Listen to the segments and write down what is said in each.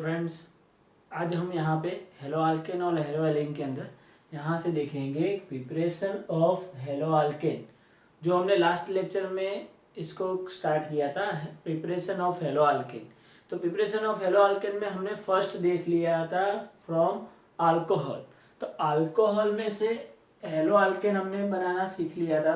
Friends, आज हम यहाँ पे हेलो अल्केन और हेलो एल्केन के अंदर यहाँ से देखेंगे प्रिपरेशन ऑफ हेलो अल्केन। जो हमने लास्ट लेक्चर में इसको स्टार्ट किया था, प्रिपरेशन ऑफ हेलो अल्केन। तो प्रिपरेशन ऑफ हेलो अल्केन में हमने फर्स्ट देख लिया था फ्रॉम अल्कोहल। तो अल्कोहल में से हेलो अल्केन हमने बनाना सीख लिया था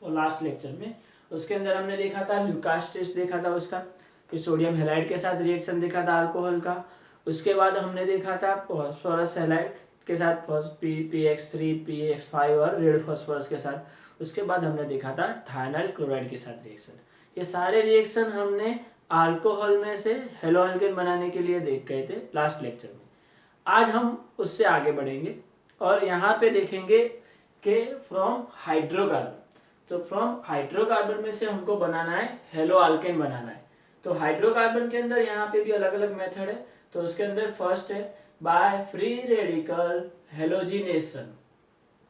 लास्ट लेक्चर में। उसके अंदर हमने देखा था ल्यूकास टेस्ट देखा था उसका, फिर सोडियम हेलाइड के साथ रिएक्शन देखा था अल्कोहल का। उसके बाद हमने देखा था फॉस्फोरस हेलाइड के साथ PX3 PX5 और रेड फॉस्फोरस के साथ। उसके बाद हमने देखा था थायनाइल क्लोराइड के साथ रिएक्शन। ये सारे रिएक्शन हमने अल्कोहल में से हेलो अल्केन बनाने के लिए देख गए थे लास्ट लेक्चर में। आज हम उससे आगे बढ़ेंगे और यहाँ पे देखेंगे कि फ्रॉम हाइड्रोकार्बन। तो फ्रॉम हाइड्रोकार्बन में से हमको बनाना है हेलो अल्केन बनाना है। तो हाइड्रोकार्बन के अंदर यहाँ पे भी अलग अलग मेथड है। तो उसके अंदर फर्स्ट है बाय फ्री रेडिकल हेलोजिनेशन।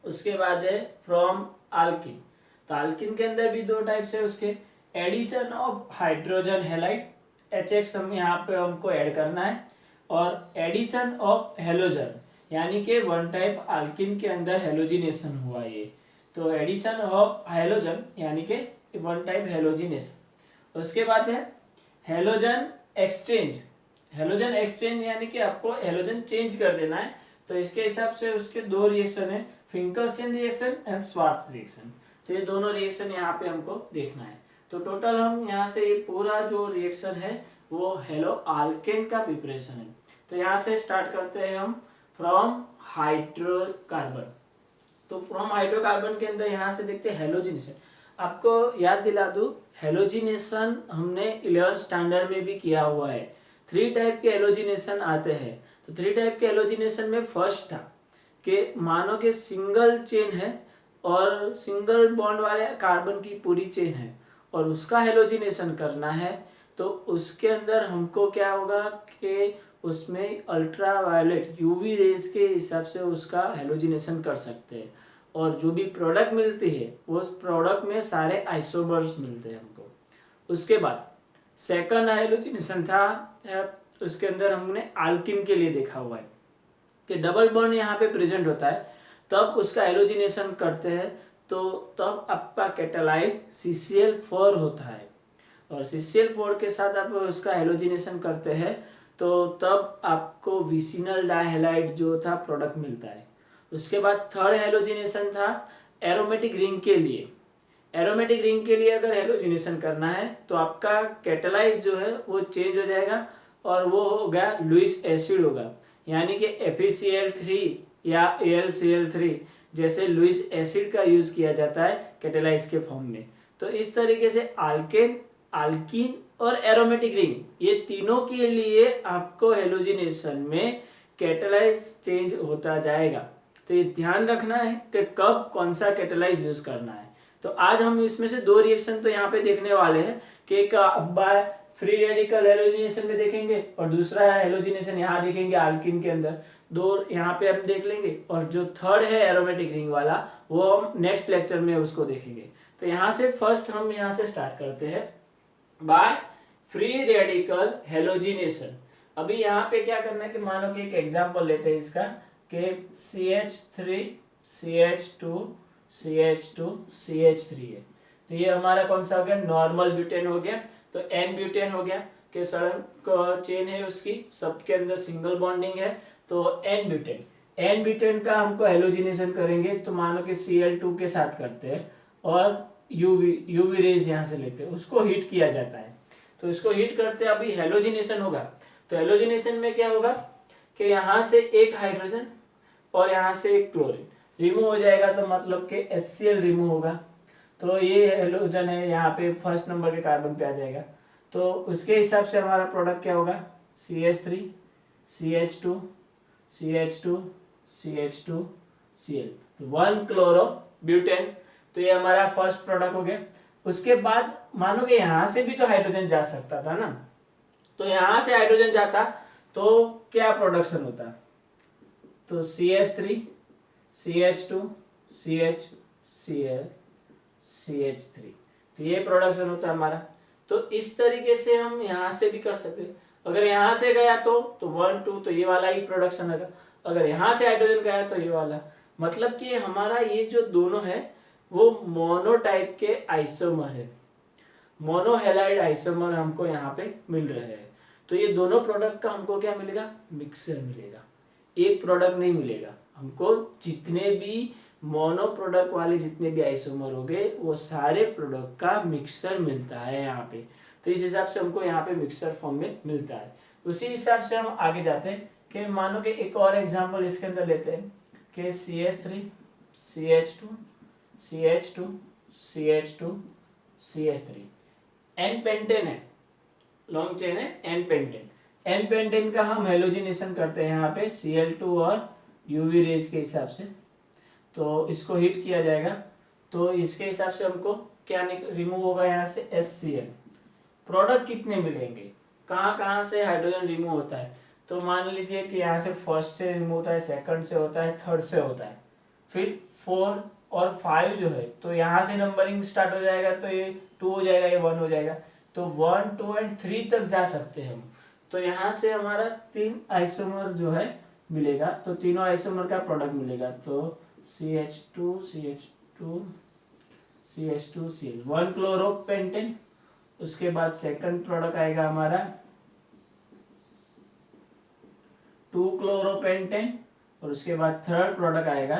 उसके बाद है फ्रॉम अल्किन। तो अल्किन के अंदर भी दो टाइप्स है उसके, addition of hydrogen halide HX हम यहाँ पे हमको ऐड करना है, और एडिशन ऑफ हेलोजन यानी कि वन टाइप अल्किन के अंदर हेलोजिनेशन हुआ ये। तो एडिशन ऑफ हेलोजन यानी कि वन टाइप हेलोजिनेशन। उसके बाद है हेलोजन एक्सचेंज। हेलोजन एक्सचेंज यानी कि आपको हेलोजन चेंज कर देना है। तो इसके हिसाब से उसके दो रिएक्शन है, Finkelstein reaction and Swarts reaction. तो ये दोनों रिएक्शन यहाँ पे हमको देखना है। तो टोटल हम यहाँ से ये पूरा जो रिएक्शन है वो हेलो अल्केन का प्रिपरेशन है। तो यहाँ से स्टार्ट करते हैं हम फ्रॉम हाइड्रोकार्बन। तो फ्रॉम हाइड्रोकार्बन के अंदर यहाँ से देखते हैं हेलोजिनेशन। आपको याद दिला दूं, हेलोजिनेशन हमने 11th स्टैंडर्ड में भी किया हुआ है। 3 टाइप के हेलोजिनेशन आते हैं। तो 3 टाइप के हेलोजिनेशन में फर्स्ट था कि मानो कि सिंगल चेन है और सिंगल बॉन्ड वाले कार्बन की पूरी चेन है और उसका हेलोजिनेशन करना है। तो उसके अंदर हमको क्या होगा कि उसमें अल्ट्रावायलेट UV रेज के हिसाब से उसका हेलोजिनेशन कर सकते हैं, और जो भी प्रोडक्ट मिलती है उस प्रोडक्ट में सारे आइसोमर्स मिलते हैं हमको। उसके बाद सेकंड हेलोजिनेशन था, उसके अंदर हमने अल्किन के लिए देखा हुआ है कि डबल बॉन्ड यहाँ पे प्रेजेंट होता है, तब उसका हेलोजिनेशन करते हैं। तो तब आपका कैटालाइज CCl4 होता है, और CCl4 के साथ आप उसका हेलोजिनेशन करते हैं तो तब आपको विसिनल डाइहैलाइड जो था प्रोडक्ट मिलता है। उसके बाद थर्ड हेलोजिनेशन था एरोमेटिक रिंग के लिए। एरोमेटिक रिंग के लिए अगर हेलोजिनेशन करना है तो आपका कैटालाइज जो है वो चेंज हो जाएगा और वो होगा लुईस एसिड होगा, यानी कि FeCl3 या AlCl3 जैसे लुईस एसिड का यूज किया जाता है कैटालाइज के फॉर्म में। तो इस तरीके से अल्केन, अल्कीन और एरोमेटिक रिंग ये तीनों के लिए आपको हेलोजिनेशन में कैटालाइज चेंज होता जाएगा। तो ये ध्यान रखना है कि कब कौन सा कैटालाइज यूज करना है। तो आज हम इसमें से दो रिएक्शन तो यहाँ पे देखने वाले हैं कि एक बाय फ्री रेडिकल हेलोजिनेशन में देखेंगे और दूसरा हेलोजिनेशन यहाँ देखेंगे अल्किन के अंदर। दो यहाँ पे हम देख लेंगे, और जो थर्ड है एरोमेटिक रिंग वाला वो हम नेक्स्ट लेक्चर में उसको देखेंगे। तो यहाँ से फर्स्ट हम यहाँ से स्टार्ट करते हैं बाय फ्री रेडिकल हेलोजिनेशन। अभी यहाँ पे क्या करना है कि मानो कि एक एग्जांपल लेते हैं इसका कि CH3 CH2 CH2 CH3 है। तो ये हमारा कौन सा हो गया, नॉर्मल ब्यूटेन हो गया। तो N ब्यूटेन हो गया कि सड़क चेन है उसकी, सबके अंदर सिंगल बॉन्डिंग है। तो N ब्यूटेन का हमको हेलोजिनेशन करेंगे तो मानो कि Cl2 के साथ करते हैं और यूवी रेज यहाँ से लेते हैं, उसको हीट किया जाता है। तो इसको हीट करते हैं, अभी हेलोजिनेशन होगा। तो हेलोजिनेशन में क्या होगा कि यहाँ से एक हाइड्रोजन और यहाँ से एक क्लोरीन रिमूव हो जाएगा, तो मतलब कि HCl रिमूव होगा। तो ये हेलोजन है यहाँ पे फर्स्ट नंबर के कार्बन पे आ जाएगा। तो उसके हिसाब से हमारा प्रोडक्ट क्या होगा, CH3 CH2 CH2 CH2 Cl, तो 1 क्लोरो ब्यूटेन। तो ये हमारा फर्स्ट प्रोडक्ट हो गया। उसके बाद मानो कि यहाँ से भी तो हाइड्रोजन जा सकता था ना, तो यहाँ से हाइड्रोजन जाता तो क्या प्रोडक्शन होता, तो CH3 CH2 CH Cl CH3, तो ये प्रोडक्शन होता है हमारा। तो इस तरीके से हम यहाँ से भी कर सकते हैं। अगर यहाँ से गया तो 1 2 तो ये वाला ही प्रोडक्शन होगा, अगर यहाँ से हाइड्रोजन गया तो ये वाला। मतलब कि हमारा ये जो दोनों है वो मोनोटाइप के आइसोमर है, मोनोहेलाइड आइसोमर हमको यहाँ पे मिल रहे हैं। तो ये दोनों प्रोडक्ट का हमको क्या मिलेगा, मिक्सर मिलेगा, एक प्रोडक्ट नहीं मिलेगा हमको। जितने भी मोनो प्रोडक्ट वाले जितने भी आइसोमर हो गए वो सारे प्रोडक्ट का मिक्सर मिलता है यहाँ पे। तो इस हिसाब से हमको यहाँ पे मिक्सर फॉर्म में मिलता है। उसी हिसाब से हम आगे जाते हैं कि मानो कि एक और एग्जांपल इसके अंदर लेते हैं कि CH3 CH2 CH2 CH2 CH3 n pentane है, लॉन्ग चेन है एन पेंटेन। एन पेंटेन का हम हेलोजिनेशन करते हैं यहाँ पे Cl2 और यूवी रेज के हिसाब से। तो इसको हीट किया जाएगा तो इसके हिसाब से हमको क्या रिमूव होगा यहाँ से HCl। प्रोडक्ट कितने मिलेंगे, कहाँ कहाँ से हाइड्रोजन रिमूव होता है, तो मान लीजिए कि यहाँ से फर्स्ट से रिमूव होता है, सेकंड से होता है, थर्ड से होता है, फिर 4 और 5 जो है तो यहाँ से नंबरिंग स्टार्ट हो जाएगा, तो ये 2 हो जाएगा, ये 1 हो जाएगा, तो 1 2 एंड 3 तक जा सकते हैं हम। तो यहाँ से हमारा 3 आइसोमर जो है मिलेगा, तो तीनों आइसोमर का प्रोडक्ट मिलेगा। तो CH2 CH2 CH2 Cl 1 क्लोरोपेंटेन, उसके बाद सेकंड प्रोडक्ट आएगा हमारा 2 क्लोरोपेंटेन, और उसके बाद थर्ड प्रोडक्ट आएगा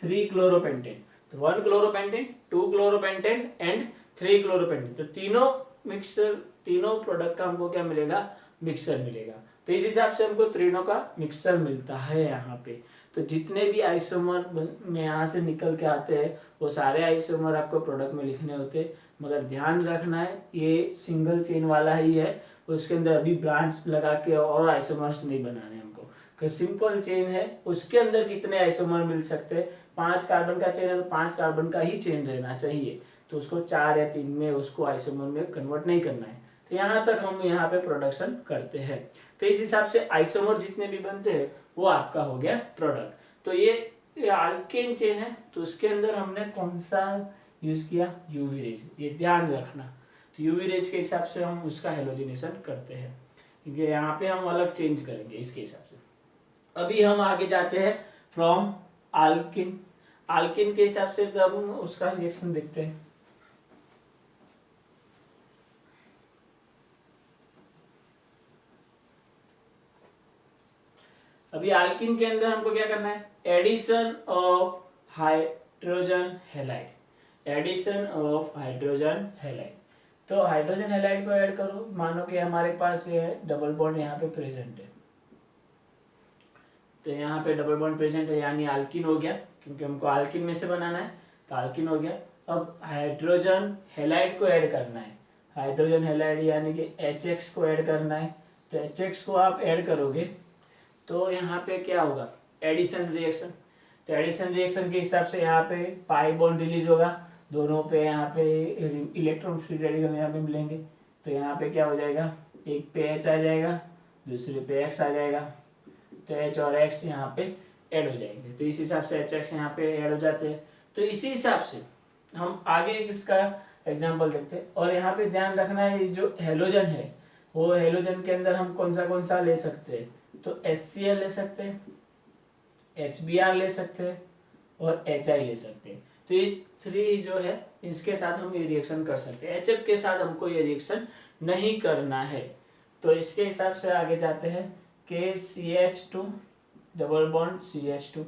3 क्लोरोपेंटेन। तो 1 क्लोरोपेंटेन, 2 क्लोरोपेंटेन एंड 3 क्लोरोपेंटेन, तो तीनों मिक्सर, तीनों प्रोडक्ट का हमको क्या मिलेगा, मिक्सर मिलेगा। तो इस हिसाब से हमको तीनों का मिक्सर मिलता है यहाँ पे। तो जितने भी आइसोमर में यहाँ से निकल के आते हैं वो सारे आइसोमर आपको प्रोडक्ट में लिखने होते हैं, मगर ध्यान रखना है ये सिंगल चेन वाला ही है, उसके अंदर अभी ब्रांच लगा के और आइसोमर्स नहीं बनाने हमको। सिंपल चेन है उसके अंदर कितने आइसोमर मिल सकते हैं, 5 कार्बन का चेन है तो 5 कार्बन का ही चेन रहना चाहिए, तो उसको 4 या 3 में उसको आइसोमर में कन्वर्ट नहीं करना है। तो यहाँ तक हम यहाँ पे प्रोडक्शन करते हैं। तो इस हिसाब से आइसोमर जितने भी बनते हैं वो आपका हो गया प्रोडक्ट। तो ये अल्केन चेन है तो उसके अंदर हमने कौन सा यूज किया, यूवी रेज, ये ध्यान रखना। तो यूवी रेज के हिसाब से हम उसका हेलोजिनेशन करते हैं, क्योंकि यहाँ पे हम अलग चेंज करेंगे इसके हिसाब से। अभी हम आगे जाते हैं फ्रॉम आल्किन। आल्किन के हिसाब से हम उसका रिएक्शन देखते हैं। अभी आल्किन के अंदर हमको क्या करना है, addition of hydrogen halide, addition of hydrogen halide. तो हाइड्रोजन हैलाइड को ऐड करो, मानो कि हमारे पास ये है डबल बॉन्ड यहाँ पे प्रेजेंट है, तो यहाँ पे डबल बॉन्ड प्रेजेंट है यानी आल्किन हो गया, क्योंकि हमको आल्किन में से बनाना है तो आल्किन हो गया। अब हाइड्रोजन हैलाइड को ऐड करना है, हाइड्रोजन हैलाइड यानी कि HX को ऐड करना है। तो HX को आप ऐड करोगे तो यहाँ पे क्या होगा, एडिशन रिएक्शन। तो एडिशन रिएक्शन के हिसाब से यहाँ पे पाई बॉन्ड रिलीज होगा, दोनों पे यहाँ पे इलेक्ट्रॉन फ्री रेडिकल यहाँ पे मिलेंगे। तो यहाँ पे क्या हो जाएगा, एक पे H आ जाएगा, दूसरे पे X आ जाएगा, तो H और X यहाँ पे ऐड हो जाएंगे। तो इस हिसाब से HX यहाँ पे ऐड हो जाते हैं। तो इसी हिसाब से हम आगे इसका एग्जाम्पल देखते हैं। और यहाँ पे ध्यान रखना है जो हेलोजन है वो हेलोजन के अंदर हम कौन सा ले सकते हैं, तो HCl ले सकते हैं, HBr ले सकते हैं और HI ले सकते हैं। तो ये 3 जो है इसके साथ हम ये रिएक्शन कर सकते हैं, HF के साथ हमको ये रिएक्शन नहीं करना है। तो इसके हिसाब से आगे जाते हैं कि CH2 डबल बॉन्ड CH2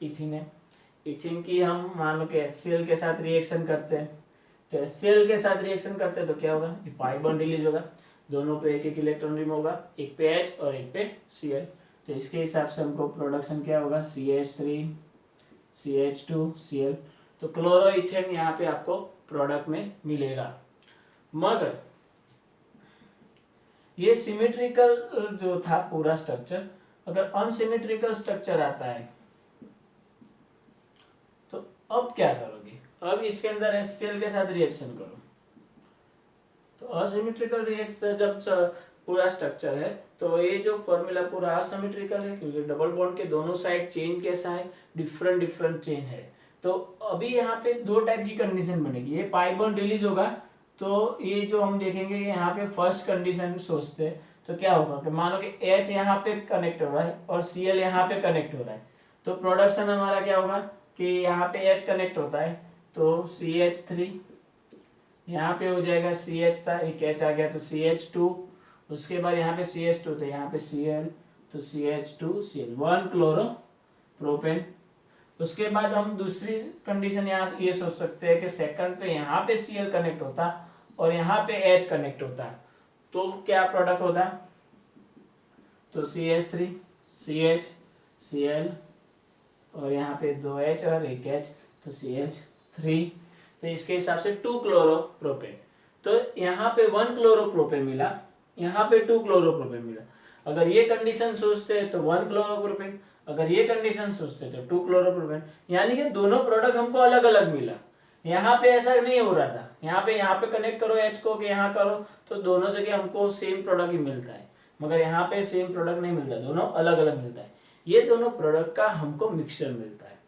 इथिन है, इथिन की हम मान लो कि HCl के साथ रिएक्शन करते हैं। तो HCl के साथ रिएक्शन करते हैं तो क्या होगा, ये पाई बॉन्ड रिलीज होगा, दोनों पे एक एक इलेक्ट्रॉन रिमूव होगा, एक पे H और एक पे Cl। तो इसके हिसाब से हमको प्रोडक्शन क्या होगा, CH3 CH2 Cl। तो क्लोरोइथेन यहाँ पे आपको प्रोडक्ट में मिलेगा। मगर ये सिमेट्रिकल जो था पूरा स्ट्रक्चर, अगर अनसिमेट्रिकल स्ट्रक्चर आता है तो अब क्या करोगे, अब इसके अंदर HCl के साथ रिएक्शन करो। तो असिमेट्रिकल रिएक्शन जब पूरा स्ट्रक्चर है तो ये जो फॉर्मूला पूरा असिमेट्रिकल है, क्योंकि डबल बॉन्ड के दोनों साइड चेन कैसा है, डिफरेंट चेन है। तो अभी यहाँ पे दो टाइप की कंडीशन बनेगी, ये पाई बॉन्ड रिलीज होगा तो ये जो हम देखेंगे यहाँ पे फर्स्ट कंडीशन सोचते हैं तो क्या होगा कि मानो कि H यहाँ पे कनेक्ट हो रहा है और Cl यहाँ पे कनेक्ट हो रहा है, तो प्रोडक्शन हमारा क्या होगा कि यहाँ पे H कनेक्ट होता है तो CH3, यहाँ पे हो जाएगा CH था, एक H आ गया तो CH2, उसके बाद यहाँ पे CH2 तो यहाँ पे Cl, तो CH2Cl, 1 क्लोरो प्रोपेन। उसके बाद हम दूसरी कंडीशन यहाँ से ये सोच सकते हैं कि सेकंड पे यहाँ पे Cl कनेक्ट होता और यहाँ पे H कनेक्ट होता तो क्या प्रोडक्ट होता, तो CH3 CH Cl और यहाँ पे 2H और एक H तो CH3, तो इसके हिसाब से 2 क्लोरोप्रोपेन। तो यहाँ पे 1 क्लोरोप्रोपेन मिला, यहाँ पे 2 क्लोरोप्रोपेन मिला। अगर ये कंडीशन सोचते हैं तो 1 क्लोरोप्रोपेन, अगर ये कंडीशन सोचते हैं तो 2 क्लोरोप्रोपेन, यानी कि दोनों प्रोडक्ट हमको अलग अलग मिला। यहाँ पे ऐसा नहीं हो रहा था, यहाँ पे कनेक्ट करो H को कि यहाँ करो तो दोनों जगह हमको सेम प्रोडक्ट ही मिलता है, मगर यहाँ पे सेम प्रोडक्ट नहीं मिलता, दोनों अलग अलग मिलता है। ये दोनों प्रोडक्ट का हमको मिक्सचर मिलता है।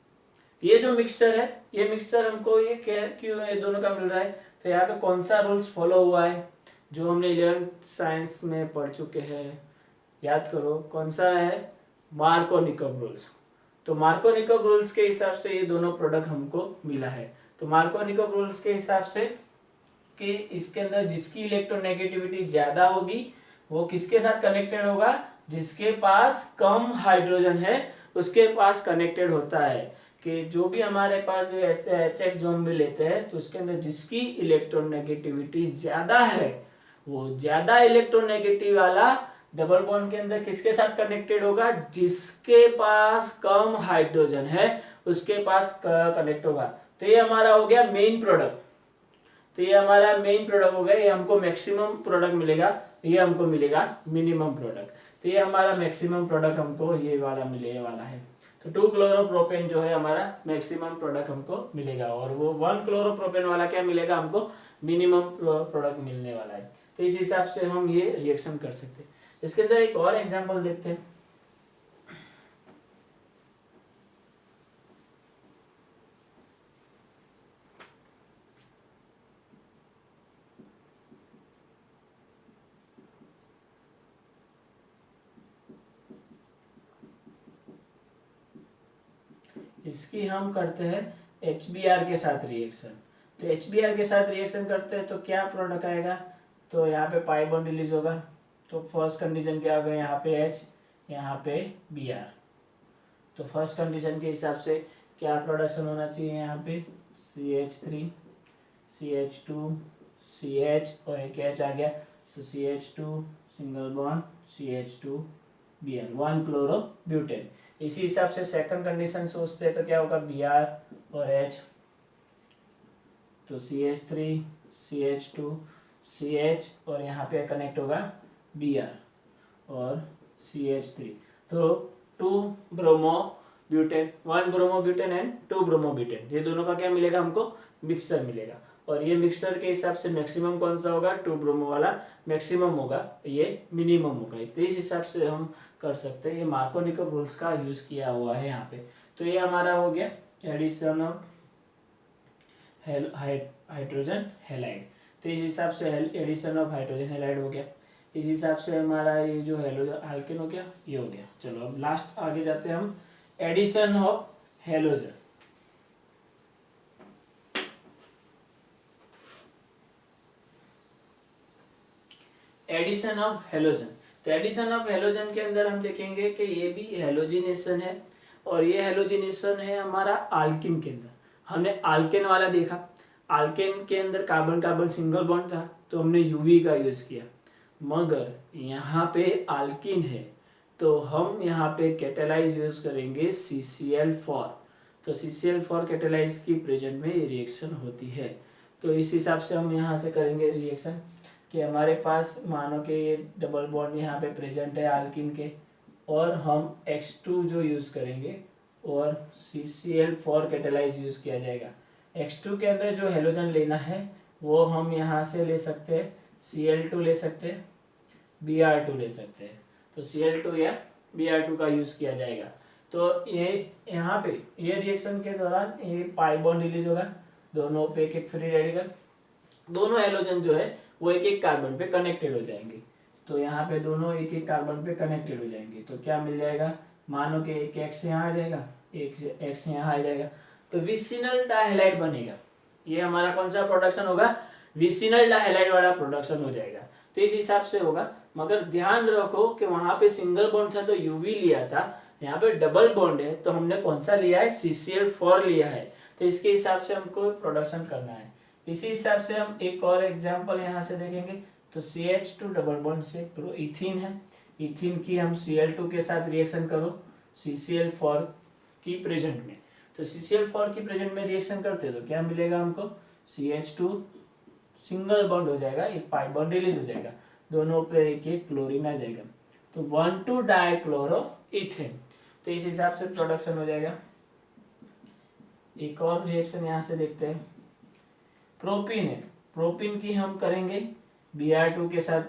ये जो मिक्सचर है, ये मिक्सचर हमको ये क्यों है दोनों का मिल रहा है, तो यहाँ पे कौन सा रूल्स फॉलो हुआ है जो हमने 11th साइंस में पढ़ चुके हैं, याद करो कौन सा है, मार्कोनिकव रूल्स। तो मार्कोनिकव रूल्स के हिसाब से ये दोनों प्रोडक्ट हमको मिला है। तो मार्कोनिकव रूल्स के हिसाब से कि इसके अंदर जिसकी इलेक्ट्रोनेगेटिविटी ज्यादा होगी वो किसके साथ कनेक्टेड होगा, जिसके पास कम हाइड्रोजन है उसके पास कनेक्टेड होता है। कि जो भी हमारे पास जो HX जो हम भी लेते हैं तो उसके अंदर जिसकी इलेक्ट्रोनेगेटिविटी ज्यादा है वो ज्यादा इलेक्ट्रोनेगेटिव वाला डबल बॉन्ड के अंदर किसके साथ कनेक्टेड होगा, जिसके पास कम हाइड्रोजन है उसके पास कनेक्ट होगा। तो ये हमारा हो गया मेन प्रोडक्ट, तो ये हमारा मेन प्रोडक्ट हो गया, ये हमको मैक्सिमम प्रोडक्ट मिलेगा, ये हमको मिलेगा मिनिमम प्रोडक्ट। तो ये हमारा मैक्सिमम प्रोडक्ट हमको ये वाला मिलने वाला है। तो 2 क्लोरोप्रोपेन जो है हमारा मैक्सिमम प्रोडक्ट हमको मिलेगा और वो 1 क्लोरोप्रोपेन वाला क्या मिलेगा हमको, मिनिमम प्रोडक्ट मिलने वाला है। तो इस हिसाब से हम ये रिएक्शन कर सकते हैं। इसके अंदर एक और एग्जांपल देखते हैं। इसकी हम करते हैं HBr के साथ रिएक्शन। तो HBr के साथ रिएक्शन करते हैं तो क्या प्रोडक्ट आएगा, तो यहाँ पे पाई बॉन्ड रिलीज होगा। तो फर्स्ट कंडीशन क्या होगा, यहाँ पे H यहाँ पे Br। तो फर्स्ट कंडीशन के हिसाब से क्या प्रोडक्शन होना चाहिए, यहाँ पे CH3 CH2 CH और एक H आ गया तो CH2 single bond CH2 Br, 1 chlorobutane. इसी हिसाब से सेकंड कंडीशन सोचते हैं तो क्या होगा, Br और H तो CH3 CH2 CH और यहाँ पे कनेक्ट होगा Br और CH3, तो 2 ब्रोमोब्यूटेन, 1 ब्रोमोब्यूटेन एंड 2 ब्रोमोब्यूटेन, ये दोनों का क्या मिलेगा हमको, मिक्सचर मिलेगा। और ये मिक्सचर के हिसाब से मैक्सिमम कौन सा होगा, 2 ब्रोमो वाला मैक्सिमम होगा, ये मिनिमम होगा। तो इस हिसाब से हम कर सकते हैं, ये मार्कोनिकव रूल्स का यूज किया हुआ है यहाँ पे। तो ये हमारा हो गया एडिशन ऑफ हाइड्रोजन हैलाइड। तो इस हिसाब से एडिशन ऑफ हाइड्रोजन हैलाइड हो गया। इस हिसाब से हमारा ये जो एल्केन हो गया, ये हो गया। चलो अब लास्ट आगे जाते हैं हम, addition of halogen. Addition of halogen, तो एडिशन ऑफ हेलोजन के अंदर हम देखेंगे कि ये भी हेलोजिनेशन है और ये हेलोजिनेशन है हमारा आल्किन के अंदर। हमने आल्केन वाला देखा, आल्केन के अंदर कार्बन कार्बन सिंगल बॉन्ड था तो हमने यूवी का यूज किया, मगर यहाँ पे आल्किन है तो हम यहाँ पे कैटेलाइज यूज करेंगे CCl4। तो CCl4 कैटेलाइज की प्रेजेंट में ये रिएक्शन होती है। तो इस हिसाब से हम यहाँ से करेंगे रिएक्शन कि हमारे पास मानो कि ये डबल बॉन्ड यहाँ पे प्रेजेंट है आल्किन के, और हम X2 जो यूज़ करेंगे और CCl4 कैटेलाइज यूज़ किया जाएगा। X2 के अंदर जो हेलोजन लेना है वो हम यहाँ से ले सकते हैं, Cl2 ले सकते हैं, Br2 ले सकते हैं। तो Cl2 या Br2 का यूज़ किया जाएगा। तो ये यहाँ पे ये रिएक्शन के दौरान ये पाई बॉन्ड रिलीज होगा, दोनों पे एक एक फ्री रेडिकल, दोनों हेलोजन जो है वो एक एक कार्बन पे कनेक्टेड हो जाएंगे। तो यहाँ पे दोनों एक एक कार्बन पे कनेक्टेड हो जाएंगे, तो क्या मिल जाएगा, मानो कि एक एक्स यहाँ आ जाएगा, एक एक्स यहाँ आ जाएगा, तो विसिनल डाइहैलाइड बनेगा। ये हमारा कौन सा प्रोडक्शन होगा, विसिनल डाइहैलाइड वाला प्रोडक्शन हो जाएगा। तो इस हिसाब से होगा, मगर ध्यान रखो कि वहां पे सिंगल बॉन्ड था तो यूवी लिया था, यहाँ पे डबल बॉन्ड है तो हमने कौन सा लिया है, CCl4 लिया है। तो इसके हिसाब से हमको प्रोडक्शन करना है। इसी हिसाब से हम एक और एग्जांपल यहाँ से देखेंगे, तो CH2 डबल बॉन्ड से इथीन है, इथीन की हम Cl2 के साथ रिएक्शन करो CCl4 की प्रेजेंट में, तो CCl4 की प्रेजेंट में रिएक्शन करते तो क्या मिलेगा हमको, CH2 सिंगल बॉन्ड हो जाएगा, एक पाई बॉन्ड रिलीज हो जाएगा, दोनों पे एक एक क्लोरीन आ जाएगा, तो 1,2 डाइक्लोरोइथेन। तो इस हिसाब से प्रोडक्शन हो जाएगा। एक और रिएक्शन यहाँ से देखते हैं, प्रोपीन है, प्रोपीन की हम करेंगे Br2 के साथ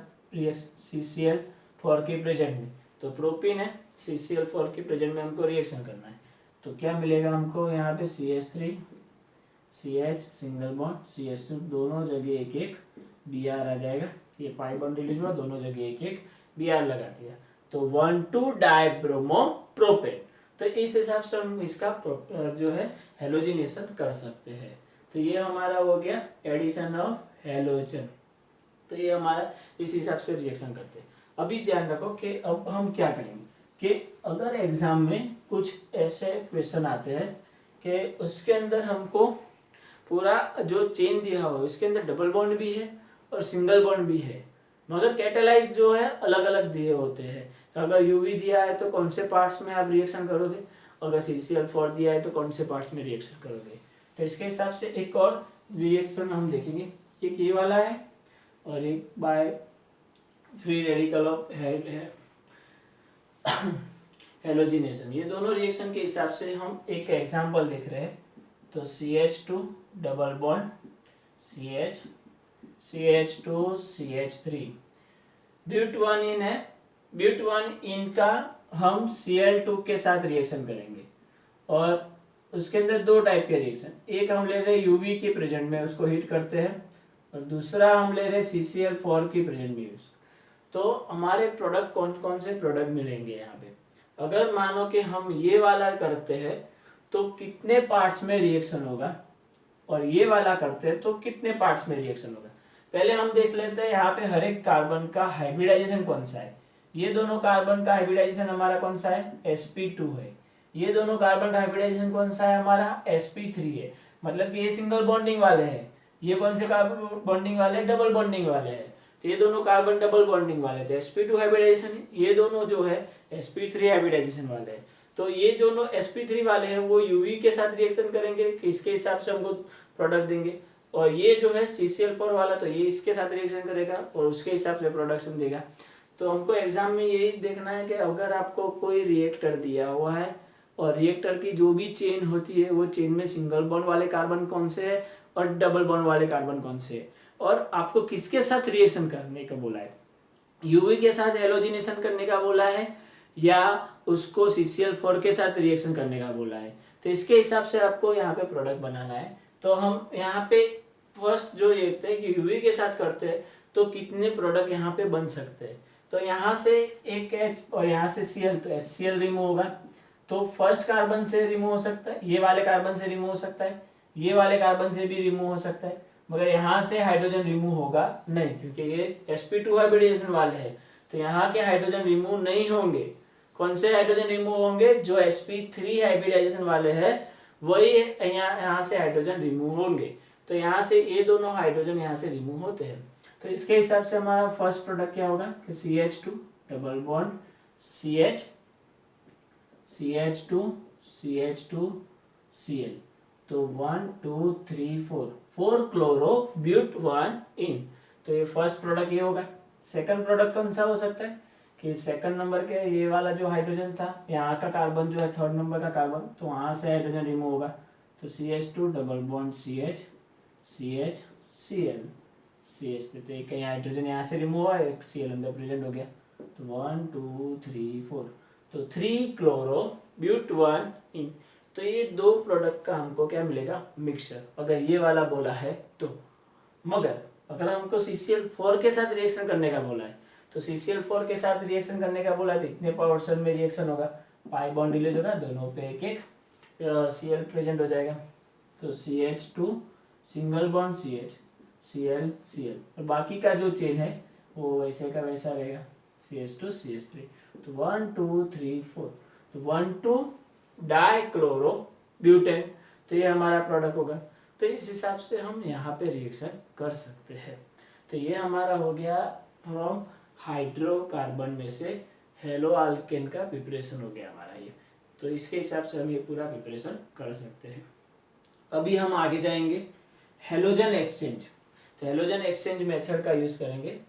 CCl4 की प्रेजेंट में, तो प्रोपीन है CCl4 की प्रेजेंट में हमको रिएक्शन करना है, तो क्या मिलेगा हमको यहाँ पे CH3 CH single bond CH2 दोनों जगह एक एक Br आ जाएगा, ये पाई बॉन्ड रिलीज हुआ, दोनों जगह एक एक Br लगा दिया, तो 1,2 डाइब्रोमो प्रोपेन। तो इस हिसाब से हम इसका जो है हेलोजिनेशन कर सकते हैं। तो ये हमारा हो गया एडिशन ऑफ हेलोजन। तो ये हमारा इस हिसाब से रिएक्शन करते हैं। अभी ध्यान रखो कि अब हम क्या करेंगे कि अगर एग्जाम में कुछ ऐसे क्वेश्चन आते हैं कि उसके अंदर हमको पूरा जो चेन दिया हो इसके अंदर डबल बॉन्ड भी है और सिंगल बॉन्ड भी है, मगर कैटालाइज जो है अलग अलग दिए होते हैं। अगर यूवी दिया है तो कौन से पार्ट्स में आप रिएक्शन करोगे, अगर CCl4 दिया है तो कौन से पार्ट्स में रिएक्शन करोगे। तो इसके हिसाब से एक और रिएक्शन हम देखेंगे, एक ये वाला है और एक by free radical of halogenation. ये दोनों रिएक्शन के हिसाब से हम एक एग्जांपल देख रहे हैं, तो CH2 double bond CH2 CH3 ब्यूट 1 इन है, ब्यूट 1 इन का हम Cl2 के साथ रिएक्शन करेंगे, और उसके अंदर दो टाइप के रिएक्शन, एक हम ले रहे हैं यूवी के प्रेजेंट में उसको हीट करते हैं, और दूसरा हम ले रहे हैं CCl4 की प्रेजेंट में यूज। तो हमारे प्रोडक्ट कौन कौन से प्रोडक्ट मिलेंगे यहाँ पे, अगर मानो कि हम ये वाला करते हैं तो कितने पार्ट्स में रिएक्शन होगा, और ये वाला करते हैं तो कितने पार्ट्स में रिएक्शन होगा। पहले हम देख लेते हैं यहाँ पे हर एक कार्बन का हाइब्रिडाइजेशन कौन सा है। ये दोनों कार्बन का हाइब्रिडाइजेशन हमारा कौन सा है, sp2 है। ये दोनों कार्बन का हाइब्रिडाइजेशन कौन सा है हमारा, sp3 है। मतलब कि ये सिंगल बॉन्डिंग वाले हैं, ये कौन से कार्बन बॉन्डिंग वाले हैं, डबल बॉन्डिंग वाले हैं। तो ये दोनों कार्बन डबल बॉन्डिंग वाले थे, sp2 हाइब्रिडाइजेशन है, ये दोनों जो है sp3 हाइब्रिडाइजेशन वाले हैं। तो ये दोनों sp3 वाले हैं वो यूवी के साथ रिएक्शन करेंगे, इसके हिसाब से हमको प्रोडक्ट देंगे, और ये जो है CCl4 वाला तो ये इसके साथ रिएक्शन करेगा और उसके हिसाब से प्रोडक्शन देगा। तो हमको एग्जाम में यही देखना है कि अगर आपको कोई रिएक्टर दिया हुआ है और रिएक्टर की जो भी चेन होती है वो चेन में सिंगल बॉन्ड वाले कार्बन कौन से है और डबल बॉन्ड वाले कार्बन कौन से है, और आपको किसके साथ रिएक्शन करने का बोला है, यूवी के साथ हेलोजिनेशन करने का बोला है या उसको CCl4 के साथ रिएक्शन करने का बोला है। तो इसके हिसाब से आपको यहाँ पे प्रोडक्ट बनाना है। तो हम यहाँ पे फर्स्ट जो देखते हैं कि यूवी के साथ करते हैं तो कितने प्रोडक्ट यहाँ पे बन सकते हैं। तो यहाँ से एक H और यहाँ से Cl, तो HCl रिमूव होगा, तो फर्स्ट कार्बन से रिमूव हो सकता है, ये वाले कार्बन से रिमूव हो सकता है, ये वाले कार्बन से भी रिमूव हो सकता है, मगर यहाँ से हाइड्रोजन रिमूव होगा नहीं, क्योंकि ये sp2 हाइब्रिडेशन वाले हैं। तो यहाँ के हाइड्रोजन रिमूव नहीं होंगे। कौन से हाइड्रोजन रिमूव होंगे, जो sp3 हाइब्रिडाइजेशन वाले हैं वही यहाँ से हाइड्रोजन रिमूव होंगे। तो यहाँ से ये दोनों हाइड्रोजन यहाँ से रिमूव होते हैं। तो इसके हिसाब से हमारा फर्स्ट प्रोडक्ट क्या होगा कि CH2 double bond CH2 Cl, तो 1 2 3 4 क्लोरो ब्यूट 1 इन। तो ये फर्स्ट प्रोडक्ट ये होगा। सेकंड प्रोडक्ट कौन सा हो सकता है कि सेकंड नंबर के ये वाला जो हाइड्रोजन था, यहाँ का कार्बन जो है थर्ड नंबर का कार्बन, तो वहाँ से हाइड्रोजन रिमूव होगा, तो CH2 double bond CH Cl पे, तो एक हाइड्रोजन यहाँ से रिमूव हुआ, एक Cl अंदर प्रेजेंट हो गया, तो 1 2 3 4। तो 3-chloro-but 1 तो ये दो प्रोडक्ट का हमको क्या मिलेगा, मिक्सचर, अगर ये वाला बोला है तो। मगर अगर हमको CCl4 के साथ रिएक्शन करने का बोला है तो CCl4 के साथ रिएक्शन करने का बोला है तो इतने पोर्शन में रिएक्शन होगा, पाई बॉन्ड डिलीट होगा, दोनों पे एक एक Cl प्रेजेंट हो जाएगा, तो CH2 single bond CH Cl Cl, और बाकी का जो चेन है वो वैसे का वैसा रहेगा, CH2 CH3, तो 1 2 3 4, तो 1,2 डाइक्लोरोब्यूटेन, तो ये हमारा प्रोडक्ट होगा। तो इस हिसाब से हम यहाँ पे रिएक्शन कर सकते हैं। तो ये हमारा हो गया फ्रॉम हाइड्रोकार्बन में से हेलो अल्केन का प्रिपरेशन हो गया हमारा ये। तो इसके हिसाब से हम ये पूरा प्रिपरेशन कर सकते हैं। अभी हम आगे जाएंगे हेलोजन एक्सचेंज। तो हेलोजन एक्सचेंज मेथड का यूज करेंगे।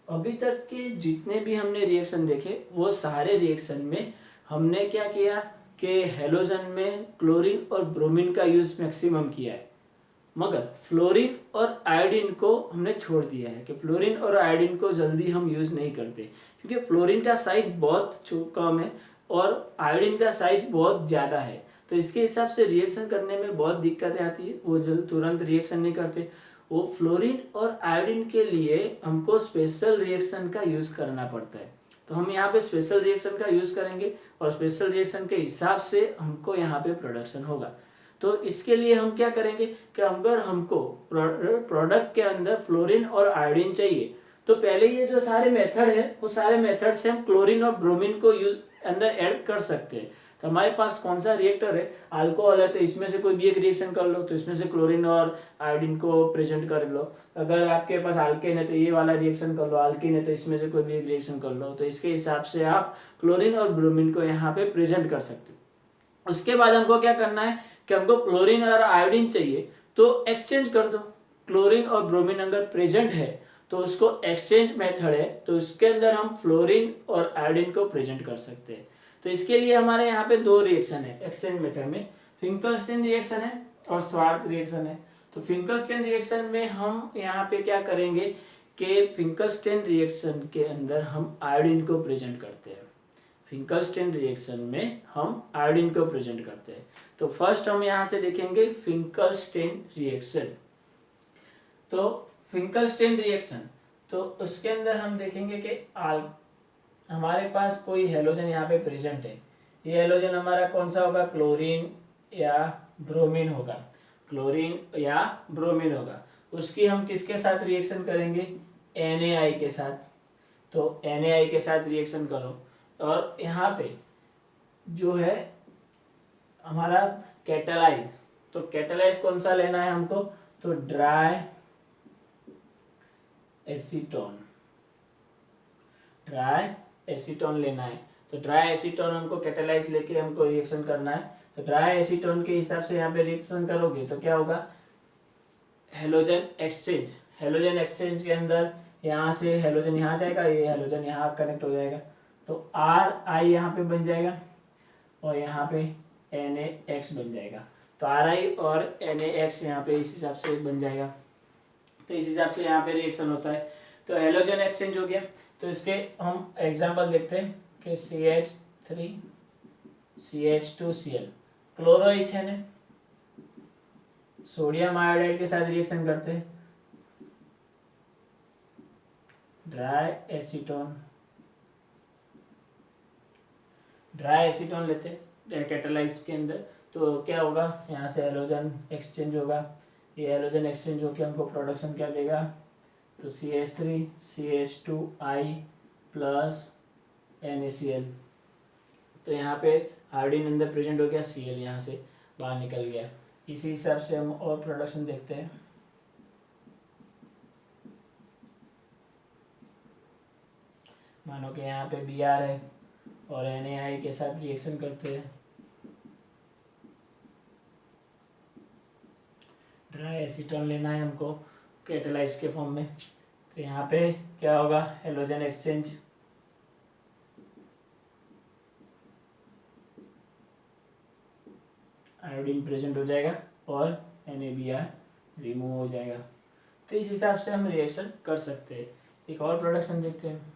अभी तक के जितने भी हमने रिएक्शन देखे वो सारे रिएक्शन में हमने क्या किया कि हेलोजन में क्लोरीन और ब्रोमीन का यूज मैक्सिमम किया है, मगर फ्लोरीन और आयोडीन को हमने छोड़ दिया है कि फ्लोरीन और आयोडीन को जल्दी हम यूज नहीं करते, क्योंकि फ्लोरीन का साइज बहुत कम है और आयोडीन का साइज बहुत ज़्यादा है। तो इसके हिसाब से रिएक्शन करने में बहुत दिक्कतें आती है, वो तुरंत रिएक्शन नहीं करते। वो फ्लोरीन और आयोडीन के लिए हमको स्पेशल रिएक्शन का यूज़ करना पड़ता है। तो हम यहाँ पे स्पेशल रिएक्शन का यूज़ करेंगे और स्पेशल रिएक्शन के हिसाब से हमको यहाँ पे प्रोडक्शन होगा। तो इसके लिए हम क्या करेंगे कि अगर हमको प्रोडक्ट के अंदर फ्लोरीन और आयोडीन चाहिए तो पहले ये जो सारे मेथड है वो सारे मेथड से हम क्लोरीन और ब्रोमीन को यूज अंदर ऐड कर सकते हैं। तो हमारे पास कौन सा रिएक्टर है, अल्कोहल है, तो इसमें से कोई भी एक रिएक्शन कर लो, तो इसमें से क्लोरीन और आयोडीन को प्रेजेंट कर लो। अगर आपके पास अल्केन है तो ये वाला रिएक्शन कर लो, अल्कीन है तो इसमें से कोई भी एक रिएक्शन कर लो। तो इसके हिसाब से आप क्लोरीन और ब्रोमीन को यहाँ पे प्रेजेंट कर सकते हो। उसके बाद हमको क्या करना है कि हमको क्लोरीन और आयोडीन चाहिए तो एक्सचेंज कर दो। क्लोरीन और ब्रोमीन अगर प्रेजेंट है तो उसको एक्सचेंज मेथड है, तो उसके अंदर हम फ्लोरीन और आयोडीन को प्रेजेंट कर सकते हैं। तो इसके लिए हमारे यहाँ पे दो रिएक्शन है एक्सचेंज मेथड में, फिंकलस्टीन रिएक्शन है और स्वार्थ रिएक्शन है। तो फिंकलस्टीन रिएक्शन में हम यहाँ पे क्या करेंगे कि फिंकलस्टीन रिएक्शन के अंदर हम आयोडीन को प्रेजेंट करते हैं। फिंकलस्टीन रिएक्शन में हम आयोडीन को प्रेजेंट करते हैं। तो फर्स्ट हम यहाँ से देखेंगे फिंकलस्टीन रिएक्शन। तो फिंकलस्टीन रिएक्शन, तो उसके अंदर हम देखेंगे कि हमारे पास कोई हेलोजन यहाँ पे प्रेजेंट है। ये हेलोजन हमारा कौन सा होगा, क्लोरीन या ब्रोमीन होगा, क्लोरीन या ब्रोमीन होगा। उसकी हम किसके साथ रिएक्शन करेंगे, NaI के साथ। तो NaI के साथ रिएक्शन करो और यहाँ पे जो है हमारा कैटालाइज, तो कैटालाइज कौन सा लेना है हमको, तो ड्राई एसीटोन लेना है। तो ड्राई एसीटोन हमको कैटालाइज लेके हमको रिएक्शन करना है। तो ड्राई एसीटोन के हिसाब से यहाँ पे रिएक्शन करोगे तो क्या होगा, हेलोजन एक्सचेंज। हेलोजन एक्सचेंज के अंदर यहाँ से हेलोजन यहाँ जाएगा, ये हेलोजन यहाँ कनेक्ट हो जाएगा, तो RI यहाँ पे बन जाएगा और यहाँ पे NaX बन जाएगा। तो RI और NaX यहाँ पे इस हिसाब से बन जाएगा। तो इस हिसाब से यहाँ पे रिएक्शन होता है। तो हेलोजन एक्सचेंज हो गया। तो इसके हम एग्जांपल देखते हैं कि CH3 CH2Cl क्लोरोइथेन है, सोडियम आयोडाइड के साथ रिएक्शन करते हैं, ड्राई एसीटोन लेते हैं कैटालाइज के अंदर। तो क्या होगा, यहाँ से हेलोजन एक्सचेंज होगा, ये हेलोजन एक्सचेंज होकर हमको प्रोडक्शन क्या देगा, तो CH3 CH2I प्लस NaCl। तो यहाँ पे आयोडीन अंदर प्रेजेंट हो गया, Cl यहाँ से बाहर निकल गया। इसी हिसाब से हम और प्रोडक्शन देखते हैं। मानो कि यहाँ पे Br है और NaI के साथ रिएक्शन करते हैं, ड्राई एसीटोन लेना है हमको कैटालाइज के फॉर्म में। तो यहाँ पे क्या होगा, हेलोजन एक्सचेंज, आयोडीन प्रेजेंट हो जाएगा और NaBr रिमूव हो जाएगा। तो इस हिसाब से हम रिएक्शन कर सकते हैं। एक और प्रोडक्शन देखते हैं।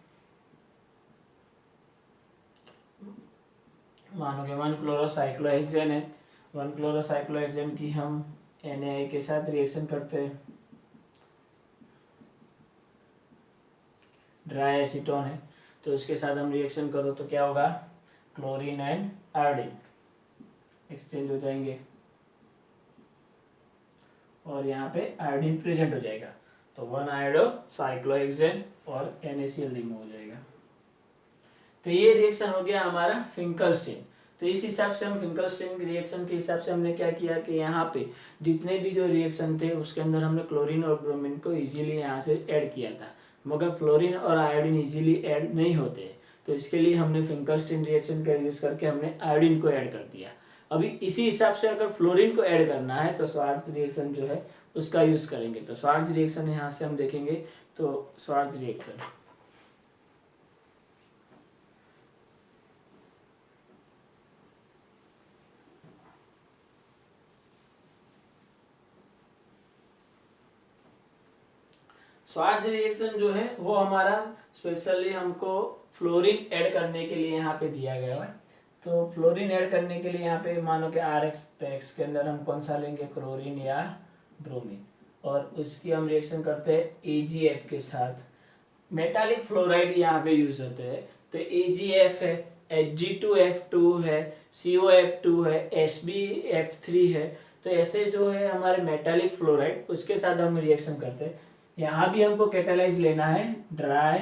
मानो कि 1 क्लोरोसाइक्लोहेक्सेन है, 1 क्लोरोसाइक्लोहेक्सेन की हम NaI के साथ रिएक्शन करते हैं, ड्राई एसीटोन है, तो उसके साथ हम रिएक्शन करो तो क्या होगा, क्लोरीन एंड आयोडीन एक्सचेंज हो जाएंगे और यहाँ पे आयोडीन प्रेजेंट हो जाएगा, तो 1 आयोडो साइक्लोहेक्सेन और NaCl रिमूव हो जाएगा। तो ये रिएक्शन हो गया हमारा फिंकलस्टीन। तो इस हिसाब से हम फिंकलस्टीन की रिएक्शन के हिसाब से हमने क्या किया कि यहाँ पे जितने भी जो रिएक्शन थे उसके अंदर हमने क्लोरीन और ब्रोमीन को इजीली यहाँ से ऐड किया था, मगर फ्लोरीन और आयोडीन इजीली ऐड नहीं होते, तो इसके लिए हमने फिंकलस्टीन रिएक्शन का यूज करके हमने आयोडीन को ऐड कर दिया। अभी इसी हिसाब से अगर फ्लोरीन को ऐड करना है तो स्वार्ट्ज रिएक्शन जो है उसका यूज करेंगे। तो स्वार्ट्ज रिएक्शन यहाँ से हम देखेंगे, तो स्वार्ट्ज रिएक्शन स्वार्ट्ज रिएक्शन जो है वो हमारा स्पेशली हमको फ्लोरीन ऐड करने के लिए यहाँ पे दिया गया है। तो फ्लोरीन ऐड करने के लिए यहाँ पे मानो कि RX के अंदर हम कौन सा लेंगे, क्लोरीन या ब्रोमीन, और उसकी हम रिएक्शन करते हैं AgF के साथ। मेटालिक फ्लोराइड यहाँ पे यूज होते हैं, तो AgF है, Hg2F2 है, COF2 है, SbF3 है। तो ऐसे जो है हमारे मेटालिक फ्लोराइड उसके साथ हम रिएक्शन करते हैं। यहाँ भी हमको कैटालाइज लेना है ड्राई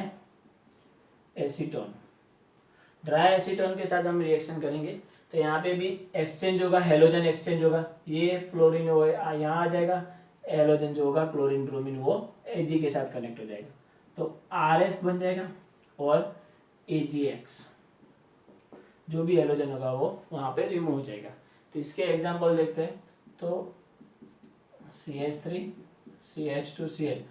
एसीटोन, ड्राई एसीटोन के साथ हम रिएक्शन करेंगे, तो यहाँ पे भी एक्सचेंज होगा, हेलोजन एक्सचेंज होगा, ये फ्लोरीन वो यहाँ आ जाएगा, हेलोजन जो होगा क्लोरीन ब्रोमीन वो Ag के साथ कनेक्ट हो जाएगा, तो RF बन जाएगा और AgX जो भी हेलोजन होगा वो वहाँ पे रिमूव हो जाएगा। तो इसके एग्जाम्पल देखते हैं, तो CH3 CH2Cl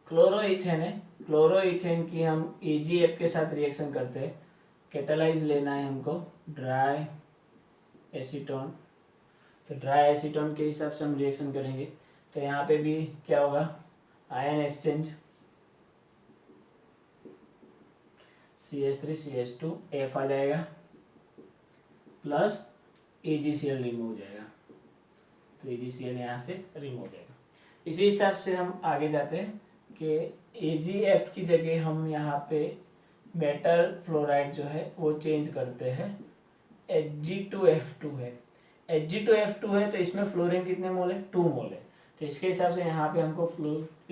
क्लोरोइथेन है, क्लोरोइथेन की हम AgF के साथ रिएक्शन करते हैं, कैटालाइज लेना है हमको ड्राई एसीटोन, तो ड्राई एसीटोन के हिसाब से हम रिएक्शन करेंगे, तो यहाँ पे भी क्या होगा, आयन एक्सचेंज CH3 CH2F आ जाएगा प्लस AgCl रिमूव हो जाएगा, तो AgCl यहाँ से रिमूव हो जाएगा। इसी हिसाब से हम आगे जाते हैं कि AgF की जगह हम यहाँ पे मेटल फ्लोराइड जो है वो चेंज करते हैं, Hg2F2 है, Hg2F2 है, तो इसमें फ्लोरीन कितने मोल है, 2 मोल है, तो इसके हिसाब से यहाँ पे हमको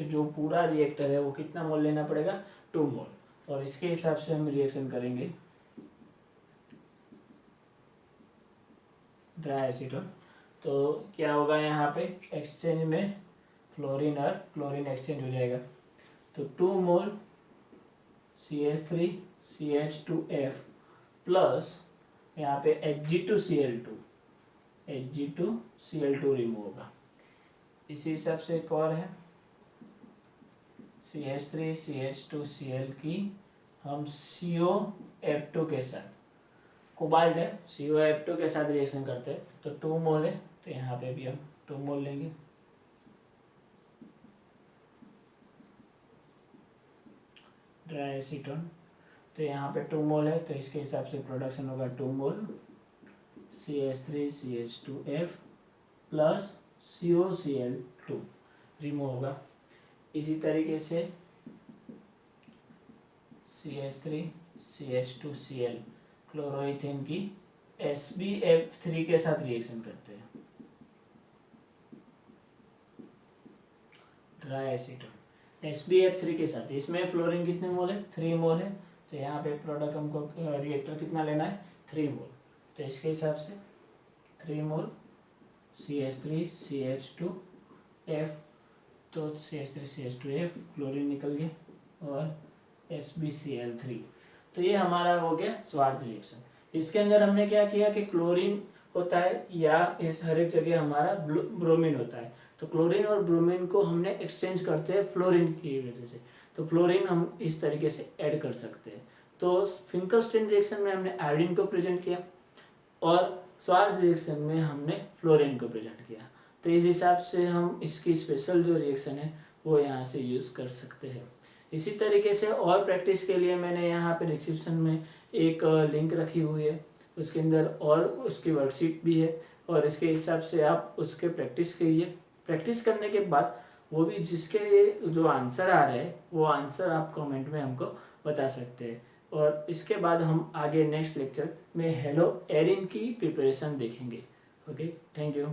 जो पूरा रिएक्टर है वो कितना मोल लेना पड़ेगा, 2 मोल, और इसके हिसाब से हम रिएक्शन करेंगे ड्राई एसीटोन। तो क्या होगा, यहाँ पे एक्सचेंज में फ्लोरीन और क्लोरीन एक्सचेंज हो जाएगा, तो 2 मोल CH3 CH2F प्लस यहाँ पे Hg2Cl2 रिमूव होगा। इसी हिसाब से एक और है CH3 CH2Cl की हम COF2 के साथ, कोबाल्ट है, COF2 के साथ रिएक्शन करते हैं, तो 2 मोल है, तो यहाँ पे भी हम 2 मोल लेंगे, ड्राई एसीटोन, तो यहाँ पे 2 मोल है, तो इसके हिसाब से प्रोडक्शन होगा 2 मोल CH3 CH2F plus COCl2 remove होगा। इसी तरीके से CH3 CH2Cl क्लोरोइथेन की SbF3 के साथ रिएक्शन करते हैं, ड्राई एसीटोन SbF3 के साथ, इसमें फ्लोरीन कितने मोल है, 3 मोल है, तो यहाँ पे प्रोडक्ट हमको रिएक्टर कितना लेना है, 3 मोल, तो इसके हिसाब से 3 मोल CH3 CH2F, तो CH3 CH2F क्लोरीन निकल गए और SbCl3, तो ये हमारा हो गया स्वार्ट्ज रिएक्शन। इसके अंदर हमने क्या किया कि क्लोरीन होता है या इस हर एक जगह हमारा ब्रोमीन होता है, तो क्लोरीन और ब्रोमीन को हमने एक्सचेंज करते हैं फ्लोरीन की वजह से, तो फ्लोरीन हम इस तरीके से ऐड कर सकते हैं। तो फिंकलस्टीन रिएक्शन में हमने आयोडीन को प्रेजेंट किया और स्वार्ट्ज रिएक्शन में हमने फ्लोरीन को प्रेजेंट किया, तो इस हिसाब से हम इसकी स्पेशल जो रिएक्शन है वो यहाँ से यूज़ कर सकते हैं। इसी तरीके से और प्रैक्टिस के लिए मैंने यहाँ पे डिस्क्रिप्शन में एक लिंक रखी हुई है, उसके अंदर और उसकी वर्कशीट भी है, और इसके हिसाब से आप उसके प्रैक्टिस कीजिए। प्रैक्टिस करने के बाद वो भी जिसके जो आंसर आ रहे हैं वो आंसर आप कमेंट में हमको बता सकते हैं। और इसके बाद हम आगे नेक्स्ट लेक्चर में हेलो एरिन की प्रिपरेशन देखेंगे। Okay, thank you.